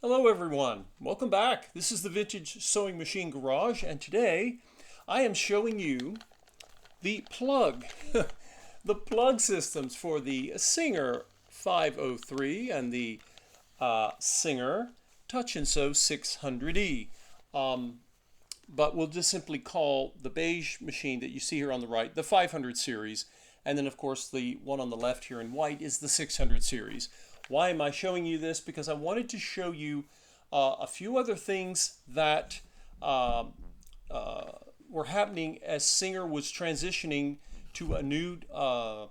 Hello everyone, welcome back. This is the Vintage Sewing Machine Garage, and today I am showing you the plug, the plug systems for the Singer 503 and the Singer Touch and Sew 600E. But we'll just simply call the beige machine that you see here on the right the 500 series, and then of course the one on the left here in white is the 600 series. Why am I showing you this? Because I wanted to show you a few other things that were happening as Singer was transitioning to a new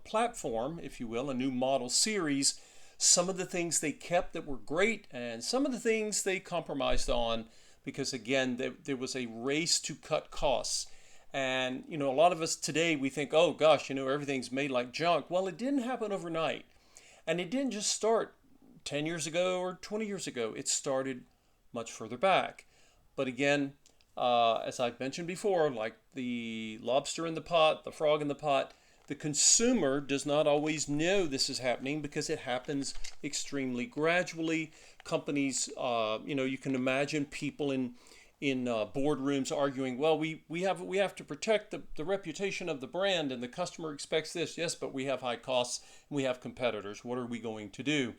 platform, if you will, a new model series. Some of the things they kept that were great, and some of the things they compromised on, because again, there was a race to cut costs. And a lot of us today, we think, oh gosh, everything's made like junk. Well, it didn't happen overnight. And it didn't just start 10 years ago or 20 years ago. It started much further back. But again, as I've mentioned before, like the lobster in the pot, the frog in the pot, the consumer does not always know this is happening because it happens extremely gradually. Companies, you can imagine people in boardrooms arguing, well, we have to protect the reputation of the brand, and the customer expects this. Yes, but we have high costs and we have competitors. What are we going to do?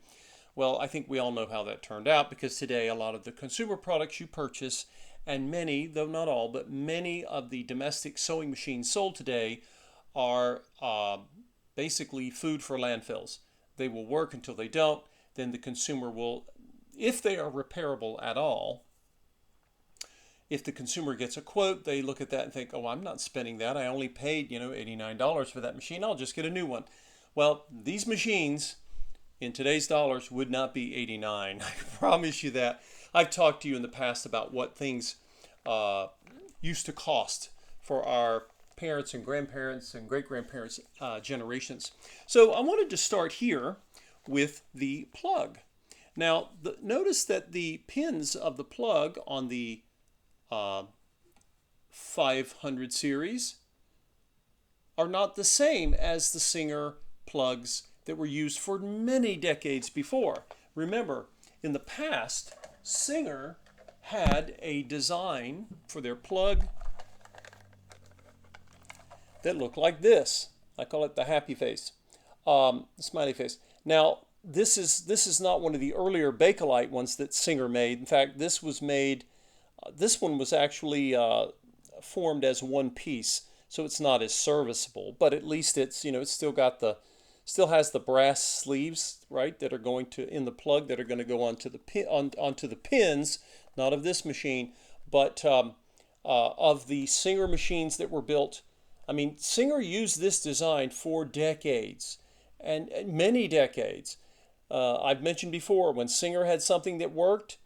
Well, I think we all know how that turned out, because today a lot of the consumer products you purchase, and many, though not all, but many of the domestic sewing machines sold today are basically food for landfills. They will work until they don't. Then the consumer will, if they are repairable at all, if the consumer gets a quote, they look at that and think, oh, I'm not spending that. I only paid, $89 for that machine. I'll just get a new one. Well, these machines in today's dollars would not be $89. I promise you that. I've talked to you in the past about what things used to cost for our parents and grandparents and great-grandparents generations. So I wanted to start here with the plug. Now, notice that the pins of the plug on the 500 series are not the same as the Singer plugs that were used for many decades before. Remember, in the past, Singer had a design for their plug that looked like this. I call it the happy face, smiley face. Now, this is not one of the earlier Bakelite ones that Singer made. In fact, this was made. This one was actually formed as one piece, so it's not as serviceable. But at least it's it's still has the brass sleeves, right, that are going to in the plug that are going to go onto the onto the pins, not of this machine, but of the Singer machines that were built. I mean, Singer used this design for decades, and many decades. I've mentioned before, when Singer had something that worked,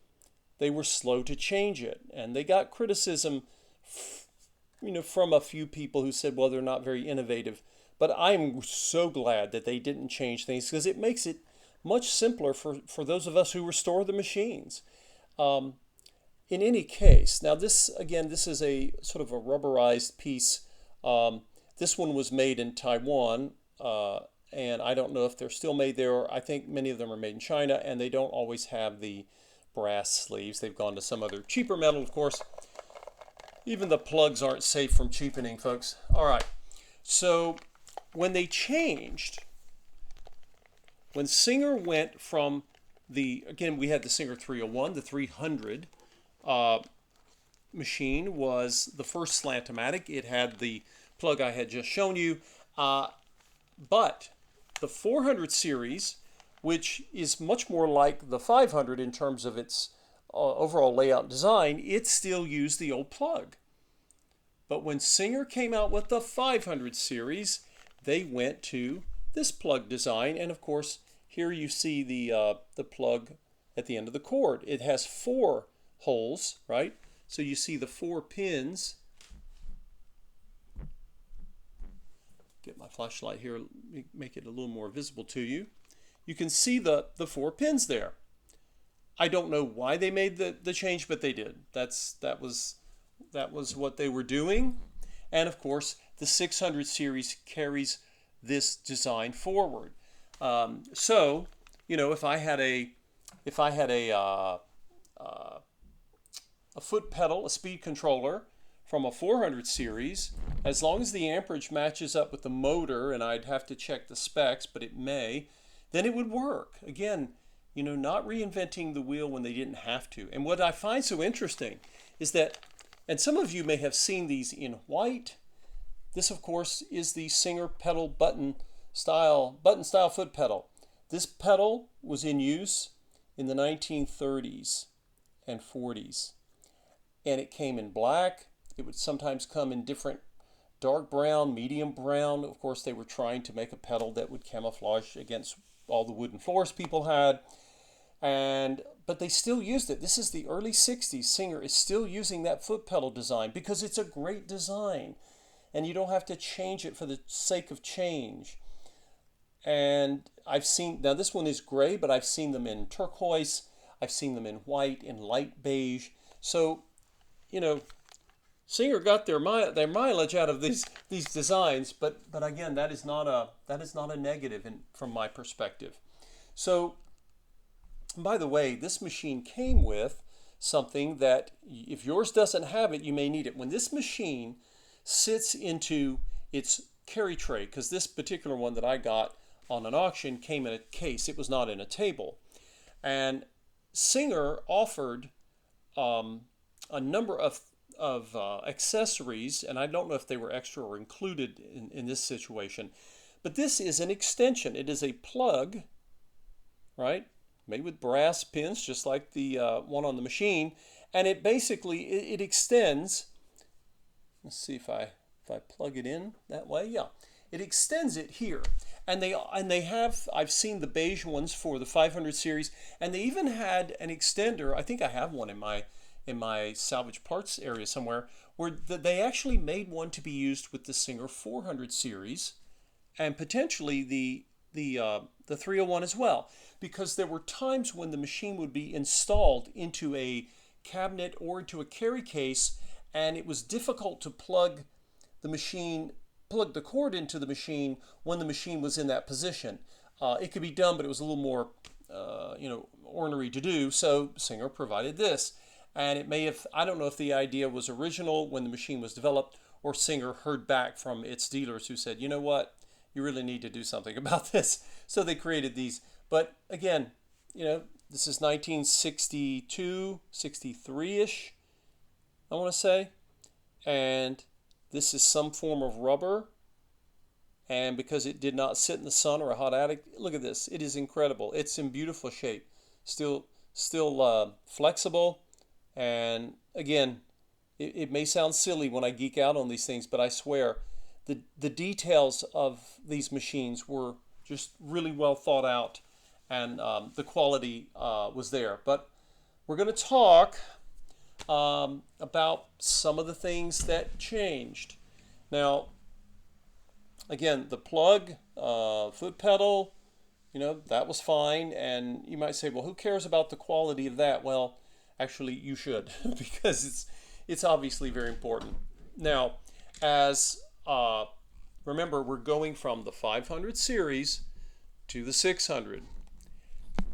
they were slow to change it, and they got criticism, from a few people who said, well, they're not very innovative. But I'm so glad that they didn't change things, because it makes it much simpler for those of us who restore the machines. In any case, now this is a sort of a rubberized piece. This one was made in Taiwan, and I don't know if they're still made there. I think many of them are made in China, and they don't always have the brass sleeves. They've gone to some other cheaper metal, of course. Even the plugs aren't safe from cheapening, folks. All right. So when they changed, when Singer went from again, we had the Singer 301, the 300 machine was the first Slant-O-Matic. It had the plug I had just shown you. But the 400 series, which is much more like the 500 in terms of its overall layout design, it still used the old plug. But when Singer came out with the 500 series, they went to this plug design, and of course, here you see the plug at the end of the cord. It has 4 holes, right? So you see the 4 pins. Get my flashlight here, make it a little more visible to you. You can see the 4 pins there. I don't know why they made the change, but they did. That was what they were doing. And of course, the 600 series carries this design forward. So, if I had a a foot pedal, a speed controller from a 400 series, as long as the amperage matches up with the motor, and I'd have to check the specs, but it may, then it would work. Again, you know, not reinventing the wheel when they didn't have to. And what I find so interesting is that, and some of you may have seen these in white. This, of course, is the Singer pedal button style foot pedal. This pedal was in use in the 1930s and 40s. And it came in black. It would sometimes come in different dark brown, medium brown. Of course, they were trying to make a pedal that would camouflage against all the wooden floors people had. But they still used it. This is the early 60s. Singer is still using that foot pedal design because it's a great design. And you don't have to change it for the sake of change. And I've seen, now this one is gray, but I've seen them in turquoise. I've seen them in white, in light beige. So, you know, Singer got their mileage out of these designs, but again, that is not a negative from my perspective. So, by the way, this machine came with something that if yours doesn't have it, you may need it. When this machine sits into its carry tray, because this particular one that I got on an auction came in a case, it was not in a table, and Singer offered a number of accessories, and I don't know if they were extra or included in this situation, but this is an extension. It is a plug, right, made with brass pins, just like the one on the machine, and it basically it extends. Let's see if I plug it in that way. Yeah, it extends it here, and they have. I've seen the beige ones for the 500 series, and they even had an extender. I think I have one in my salvage parts area somewhere, where they actually made one to be used with the Singer 400 series, and potentially the 301 as well, because there were times when the machine would be installed into a cabinet or into a carry case, and it was difficult to plug the cord into the machine when the machine was in that position. It could be done, but it was a little more ornery to do, so Singer provided this. And it may have, I don't know if the idea was original when the machine was developed, or Singer heard back from its dealers who said, you know what, you really need to do something about this. So they created these. But again, you know, this is 1962, 63-ish, I want to say. And this is some form of rubber. And because it did not sit in the sun or a hot attic, look at this. It is incredible. It's in beautiful shape. Still flexible. And again, it may sound silly when I geek out on these things, but I swear the details of these machines were just really well thought out, and the quality was there. But we're going to talk about some of the things that changed. Now, again, the plug, foot pedal, you know, that was fine. And you might say, well, who cares about the quality of that? Well, actually, you should, because it's obviously very important. Now, remember, we're going from the 500 series to the 600.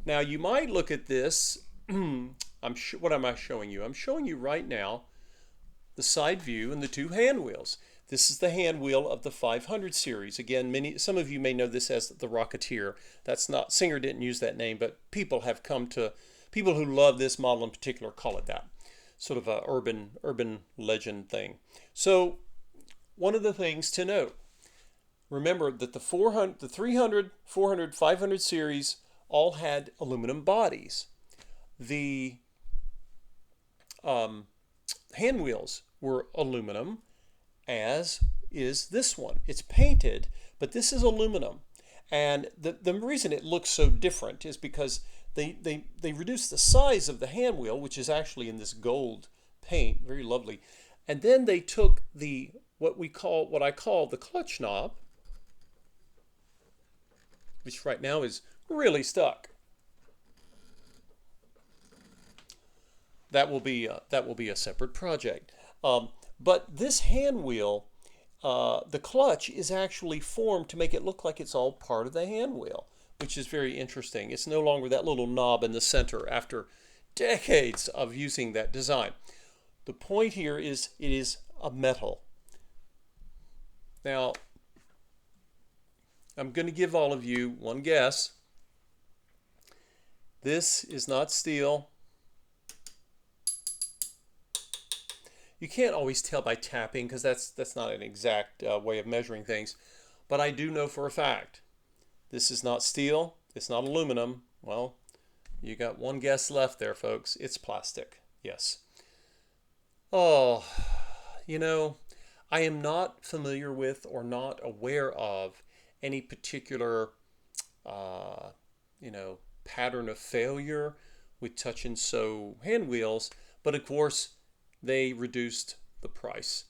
Now, you might look at this. What am I showing you? I'm showing you right now the side view and the two hand wheels. This is the hand wheel of the 500 series. Again, some of you may know this as the Rocketeer. That's not, Singer didn't use that name, but people who love this model in particular call it that. Sort of a urban legend thing. So one of the things to note, remember that the 300, 400, 500 series all had aluminum bodies. The hand wheels were aluminum, as is this one. It's painted, but this is aluminum. And the reason it looks so different is because they reduced the size of the hand wheel, which is actually in this gold paint, very lovely. And then they took what I call the clutch knob, which right now is really stuck. That will be a separate project. But this hand wheel, the clutch is actually formed to make it look like it's all part of the hand wheel, which is very interesting. It's no longer that little knob in the center after decades of using that design. The point here is it is a metal. Now, I'm going to give all of you one guess. This is not steel. You can't always tell by tapping because that's not an exact way of measuring things. But I do know for a fact this is not steel. It's not aluminum. Well, you got one guess left there, folks. It's plastic. Yes. Oh, you know, I am not familiar with or not aware of any particular, pattern of failure with touch and sew hand wheels. But of course, they reduced the price,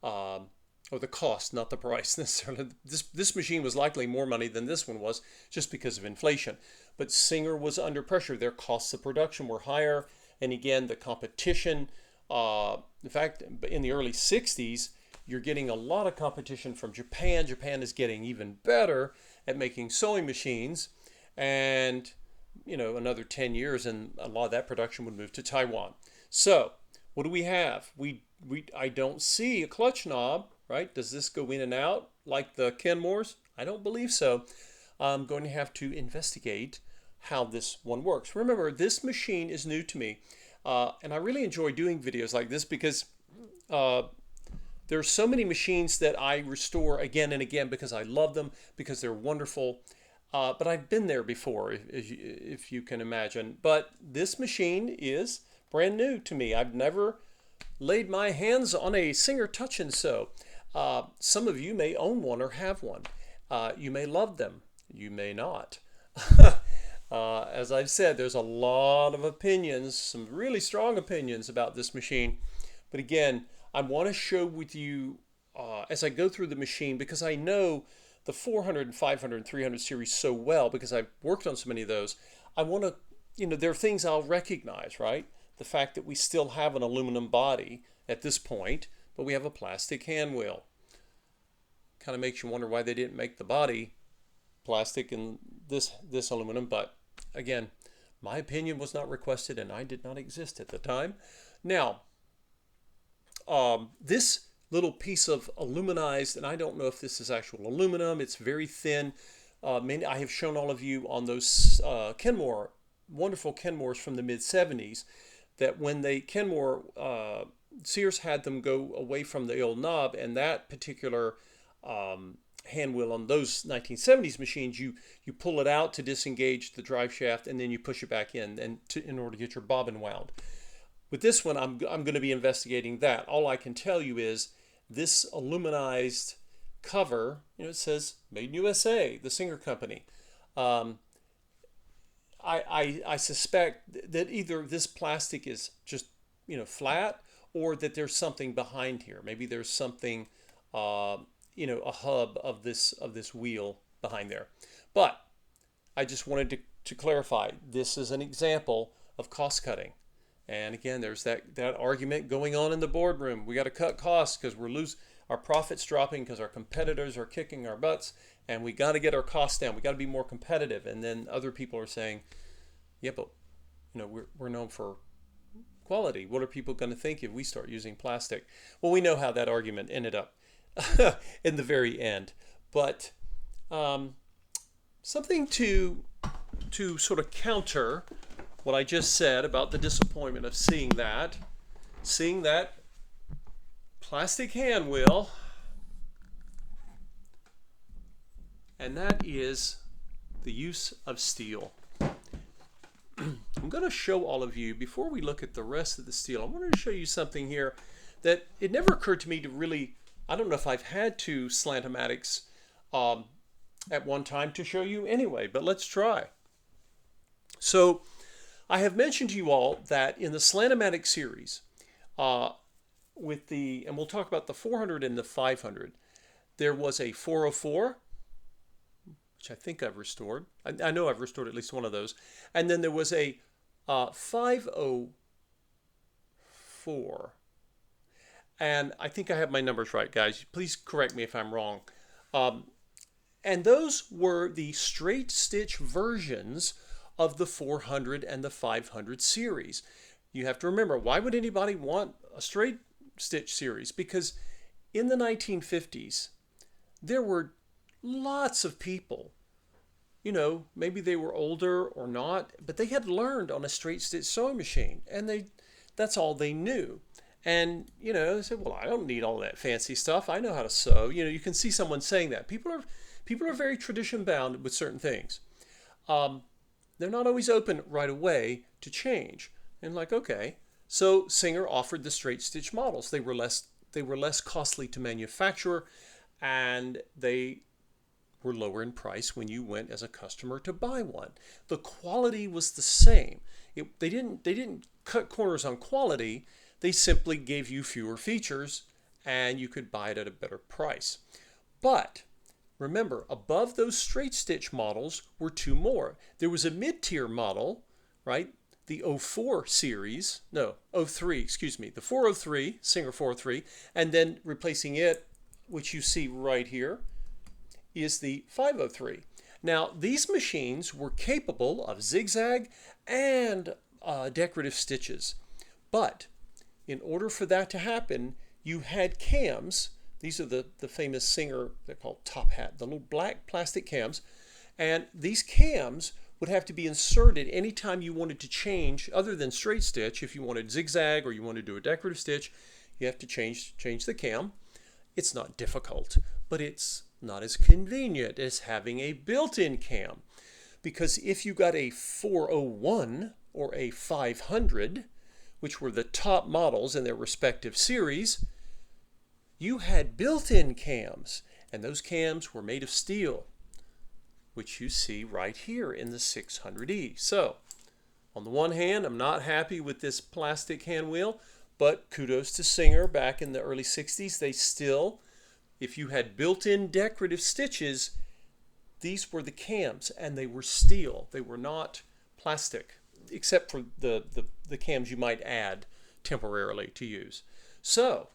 or the cost, not the price necessarily. This machine was likely more money than this one was just because of inflation. But Singer was under pressure. Their costs of production were higher. And again, the competition, in fact, in the early 60s, you're getting a lot of competition from Japan. Japan is getting even better at making sewing machines. And, another 10 years and a lot of that production would move to Taiwan. So what do we have? I don't see a clutch knob, right? Does this go in and out like the Kenmore's? I don't believe so. I'm going to have to investigate how this one works. Remember, this machine is new to me. And I really enjoy doing videos like this because there are so many machines that I restore again and again because I love them, because they're wonderful. But I've been there before, if you can imagine. But this machine is brand new to me. I've never laid my hands on a Singer Touch and Sew. Some of you may own one or have one. You may love them. You may not. As I've said, there's a lot of opinions, some really strong opinions about this machine. But again, I want to share with you as I go through the machine, because I know the 400 and 500 and 300 series so well because I've worked on so many of those. I want to, there are things I'll recognize, right? The fact that we still have an aluminum body at this point, but we have a plastic hand wheel. Kind of makes you wonder why they didn't make the body plastic and this aluminum. But again, my opinion was not requested and I did not exist at the time. Now, this little piece of aluminized, and I don't know if this is actual aluminum, it's very thin. I have shown all of you on those Kenmore, wonderful Kenmores from the mid-70s, that when Kenmore, Sears had them go away from the old knob, and that particular hand wheel on those 1970s machines, you pull it out to disengage the drive shaft, and then you push it back in in order to get your bobbin wound. With this one, I'm going to be investigating that. All I can tell you is this aluminized cover, it says Made in USA, the Singer Company. I suspect that either this plastic is just, flat, or that there's something behind here. Maybe there's something, a hub of this wheel behind there. But I just wanted to clarify, this is an example of cost cutting. And again, there's that argument going on in the boardroom. We got to cut costs because our profits dropping because our competitors are kicking our butts, and we got to get our costs down. We got to be more competitive. And then other people are saying, yeah, but we're known for quality. What are people going to think if we start using plastic? Well, we know how that argument ended up in the very end. But something to sort of counter what I just said about the disappointment of seeing that plastic hand wheel, and that is the use of steel. I'm going to show all of you, before we look at the rest of the steel, I wanted to show you something here that it never occurred to me to really, I don't know if I've had two Slant-O-Matics at one time to show you anyway, but let's try. So I have mentioned to you all that in the Slant-O-Matic series, and we'll talk about the 400 and the 500, there was a 404, which I think I've restored. I know I've restored at least one of those. And then there was a 504. And I think I have my numbers right, guys. Please correct me if I'm wrong. And those were the straight stitch versions of the 400 and the 500 series. you have to remember, why would anybody want a straight stitch series? Because in the 1950s, there were lots of people, maybe they were older or not, but they had learned on a straight stitch sewing machine, and that's all they knew. And, they said, well, I don't need all that fancy stuff. I know how to sew. You can see someone saying that. People are very tradition bound with certain things. They're not always open right away to change. And okay. So Singer offered the straight stitch models. They were less costly to manufacture, and they were lower in price when you went as a customer to buy one. The quality was the same. They didn't cut corners on quality. They simply gave you fewer features, and you could buy it at a better price. But remember, above those straight stitch models were two more. There was a mid-tier model, right? The 04 series, no, 03, excuse me, the 403, Singer 403, and then replacing it, which you see right here, is the 503. Now, these machines were capable of zigzag and decorative stitches, but in order for that to happen, you had cams. These are the famous Singer, they're called top hat, the little black plastic cams. And these cams would have to be inserted anytime you wanted to change, other than straight stitch. If you wanted zigzag or you wanted to do a decorative stitch, you have to change the cam. It's not difficult, but it's not as convenient as having a built-in cam. Because if you got a 401 or a 500, which were the top models in their respective series, you had built-in cams, and those cams were made of steel, which you see right here in the 600E. So, on the one hand, I'm not happy with this plastic hand wheel, but kudos to Singer. Back in the early 60s, they still, if you had built-in decorative stitches, these were the cams, and they were steel. They were not plastic, except for the cams you might add temporarily to use. So,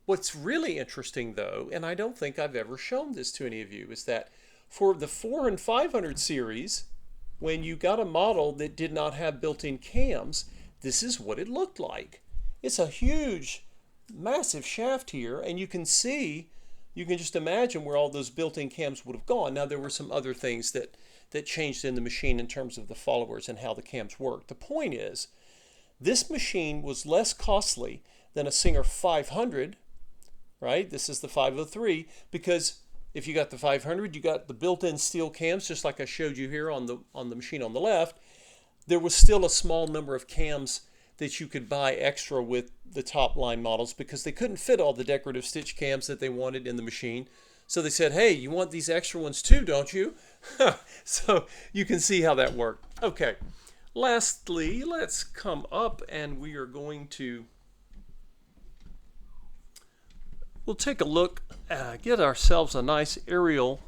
what's really interesting though, and I don't think I've ever shown this to any of you, is that for the 4 and 500 series, when you got a model that did not have built-in cams, this is what it looked like. It's a huge, massive shaft here, and you can just imagine where all those built-in cams would have gone. Now, there were some other things that changed in the machine in terms of the followers and how the cams work. The point is, this machine was less costly than a Singer 500, right? This is the 503, because if you got the 500, you got the built-in steel cams, just like I showed you here on the machine on the left. There was still a small number of cams that you could buy extra with the top line models, because they couldn't fit all the decorative stitch cams that they wanted in the machine. So they said, hey, you want these extra ones too, don't you? So you can see how that worked. Okay, lastly, let's come up and we are going to, we'll take a look, get ourselves a nice aerial.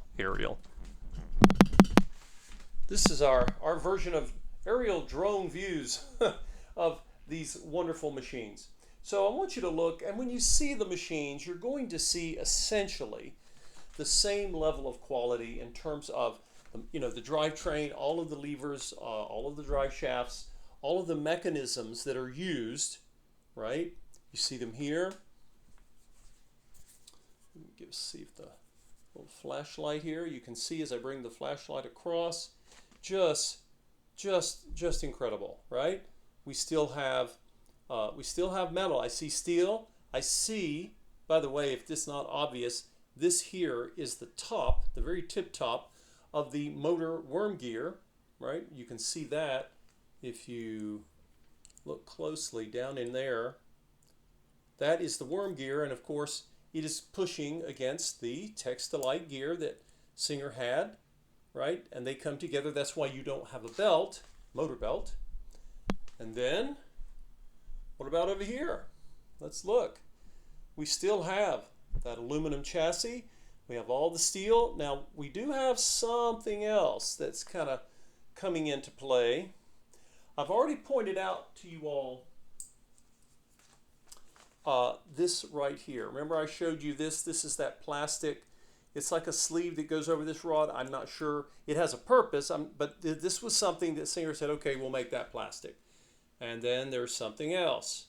This is our version of aerial drone views of these wonderful machines. So I want you to look, and when you see the machines, you're going to see essentially the same level of quality in terms of the drivetrain, all of the levers, all of the drive shafts, all of the mechanisms that are used, right? You see them here. Let me see if the little flashlight here, you can see as I bring the flashlight across, just incredible, right? We still have metal. I see steel. I see, by the way, if this is not obvious, this here is the top, the very tip top of the motor worm gear, right? You can see that if you look closely down in there. That is the worm gear, and of course it is pushing against the text-to-light gear that Singer had, right? And they come together. That's why you don't have a belt, motor belt. And then, what about over here? Let's look. We still have that aluminum chassis. We have all the steel. Now, we do have something else that's kind of coming into play. I've already pointed out to you all this right here. Remember I showed you this? This is that plastic. It's like a sleeve that goes over this rod. I'm not sure. It has a purpose, but this was something that Singer said, okay, we'll make that plastic. And then there's something else.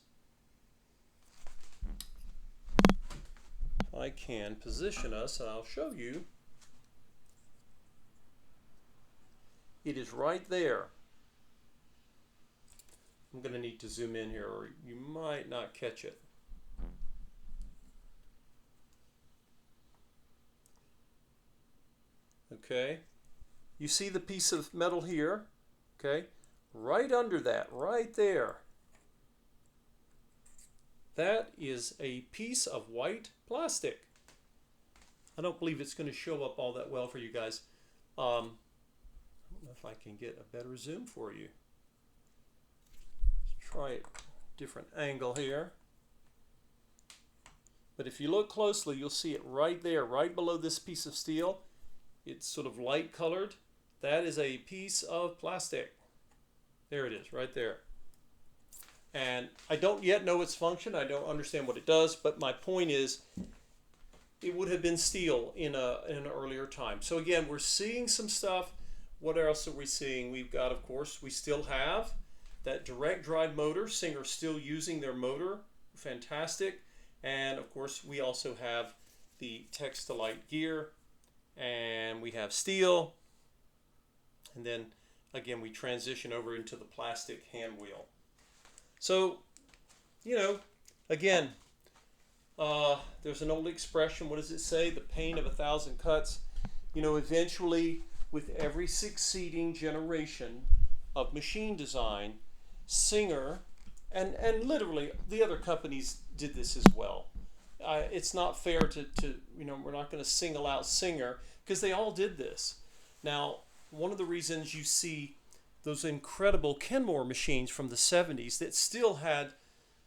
I can position us, and I'll show you. It is right there. I'm going to need to zoom in here, or you might not catch it. Okay, you see the piece of metal here, okay, right under that, right there. That is a piece of white plastic. I don't believe it's going to show up all that well for you guys. I don't know if I can get a better zoom for you. Let's try a different angle here. But if you look closely, you'll see it right there, right below this piece of steel. It's sort of light colored. That is a piece of plastic. There it is, right there. And I don't yet know its function. I don't understand what it does, but my point is it would have been steel in an earlier time. So again, we're seeing some stuff. What else are we seeing? We've got, of course, we still have that direct drive motor. Singer's still using their motor. Fantastic. And of course, we also have the text-to-light gear. And we have steel, and then again we transition over into the plastic hand wheel. So, you know, again, there's an old expression, what does it say? The pain of 1,000 cuts. You know, eventually with every succeeding generation of machine design, Singer, and literally the other companies did this as well. It's not fair to, you know, we're not going to single out Singer because they all did this. Now, one of the reasons you see those incredible Kenmore machines from the 70s that still had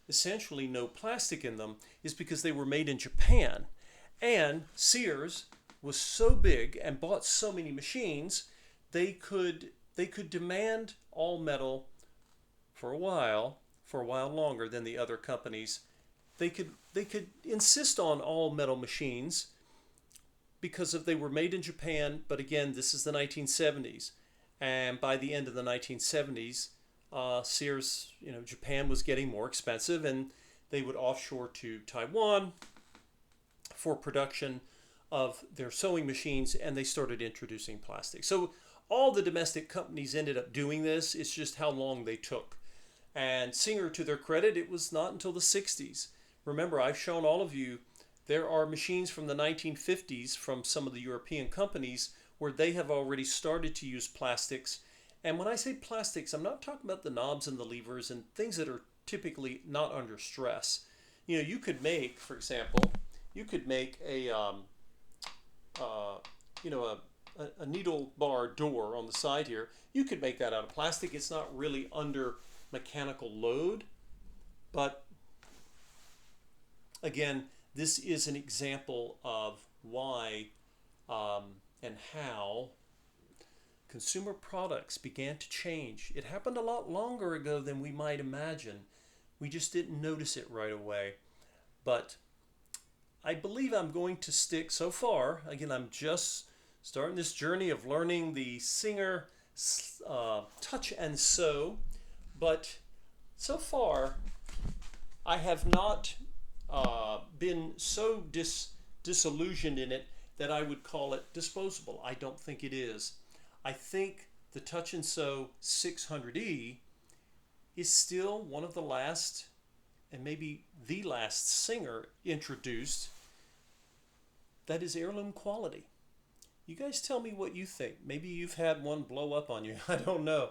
essentially no plastic in them is because they were made in Japan. And Sears was so big and bought so many machines, they could demand all metal for a while longer than the other companies. They could insist on all metal machines because they were made in Japan, but again, this is the 1970s. And by the end of the 1970s, Sears, you know, Japan was getting more expensive, and they would offshore to Taiwan for production of their sewing machines, and they started introducing plastic. So all the domestic companies ended up doing this. It's just how long they took. And Singer, to their credit, it was not until the 60s. Remember, I've shown all of you there are machines from the 1950s from some of the European companies where they have already started to use plastics. And when I say plastics, I'm not talking about the knobs and the levers and things that are typically not under stress. You know, you could make, for example, you could make a needle bar door on the side here. You could make that out of plastic. It's not really under mechanical load, but again, this is an example of why and how consumer products began to change. It happened a lot longer ago than we might imagine. We just didn't notice it right away. But I believe I'm going to stick so far. Again, I'm just starting this journey of learning the Singer touch and sew. But so far, I have not been so disillusioned in it that I would call it disposable. I don't think it is. I think the Touch and Sew 600E is still one of the last, and maybe the last Singer introduced that is heirloom quality. You guys tell me what you think. Maybe you've had one blow up on you. I don't know.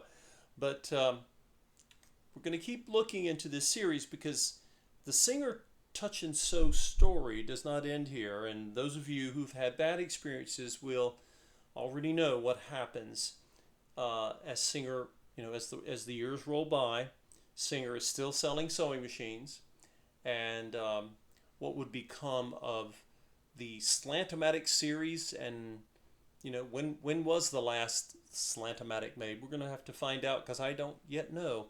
But we're going to keep looking into this series because the Singer Touch and Sew story does not end here, and those of you who've had bad experiences will already know what happens as Singer, you know, as the years roll by. Singer is still selling sewing machines, and what would become of the Slant-O-Matic series, and you know, when was the last Slant-O-Matic made? We're going to have to find out because I don't yet know.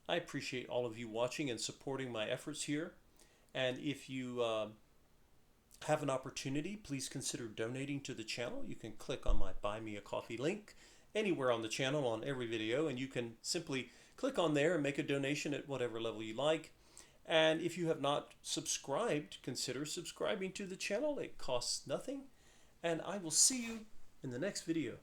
I appreciate all of you watching and supporting my efforts here. And if you have an opportunity, please consider donating to the channel. You can click on my Buy Me a Coffee link anywhere on the channel on every video, and you can simply click on there and make a donation at whatever level you like. And if you have not subscribed, consider subscribing to the channel. It costs nothing. And I will see you in the next video.